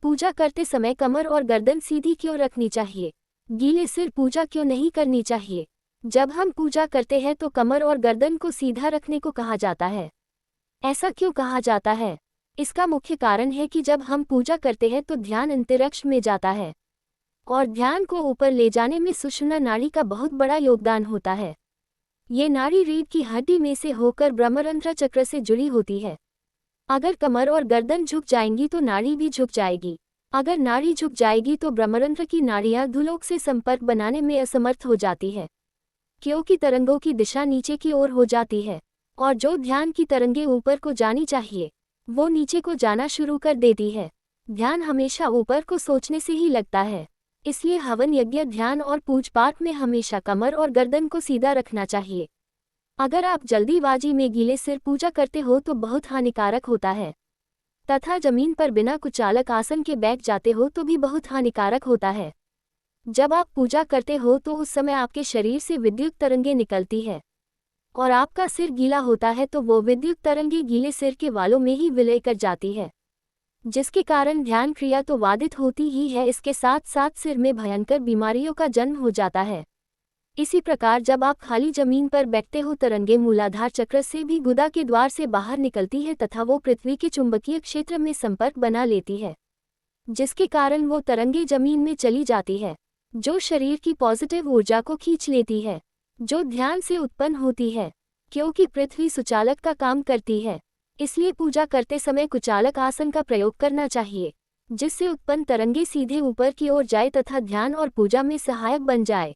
पूजा करते समय कमर और गर्दन सीधी क्यों रखनी चाहिए? गीले सिर पूजा क्यों नहीं करनी चाहिए? जब हम पूजा करते हैं तो कमर और गर्दन को सीधा रखने को कहा जाता है। ऐसा क्यों कहा जाता है? इसका मुख्य कारण है कि जब हम पूजा करते हैं तो ध्यान अंतरिक्ष में जाता है और ध्यान को ऊपर ले जाने में सुषुम्ना नाड़ी का बहुत बड़ा योगदान होता है। ये नाड़ी रीढ़ की हड्डी में से होकर ब्रह्मरंध्र चक्र से जुड़ी होती है। अगर कमर और गर्दन झुक जाएंगी तो नाड़ी भी झुक जाएगी। अगर नाड़ी झुक जाएगी तो ब्रह्मरंध्र की नाड़ियां अधोलोक से संपर्क बनाने में असमर्थ हो जाती है, क्योंकि तरंगों की दिशा नीचे की ओर हो जाती है और जो ध्यान की तरंगें ऊपर को जानी चाहिए वो नीचे को जाना शुरू कर देती है। ध्यान हमेशा ऊपर को सोचने से ही लगता है, इसलिए हवन यज्ञ ध्यान और पूजपाठ में हमेशा कमर और गर्दन को सीधा रखना चाहिए। अगर आप जल्दीबाजी में गीले सिर पूजा करते हो तो बहुत हानिकारक होता है, तथा जमीन पर बिना कुचालक आसन के बैठ जाते हो तो भी बहुत हानिकारक होता है। जब आप पूजा करते हो तो उस समय आपके शरीर से विद्युत तरंगें निकलती है और आपका सिर गीला होता है तो वो विद्युत तरंगें गीले सिर के वालों में ही विलय कर जाती है, जिसके कारण ध्यान क्रिया तो बाधित होती ही है, इसके साथ साथ सिर में भयंकर बीमारियों का जन्म हो जाता है। इसी प्रकार जब आप खाली जमीन पर बैठते हो तरंगे मूलाधार चक्र से भी गुदा के द्वार से बाहर निकलती है तथा वो पृथ्वी के चुंबकीय क्षेत्र में संपर्क बना लेती है, जिसके कारण वो तरंगे जमीन में चली जाती है, जो शरीर की पॉजिटिव ऊर्जा को खींच लेती है, जो ध्यान से उत्पन्न होती है। क्योंकि पृथ्वी सुचालक का काम करती है, इसलिए पूजा करते समय कुचालक आसन का प्रयोग करना चाहिए, जिससे उत्पन्न तरंगे सीधे ऊपर की ओर जाए तथा ध्यान और पूजा में सहायक बन जाए।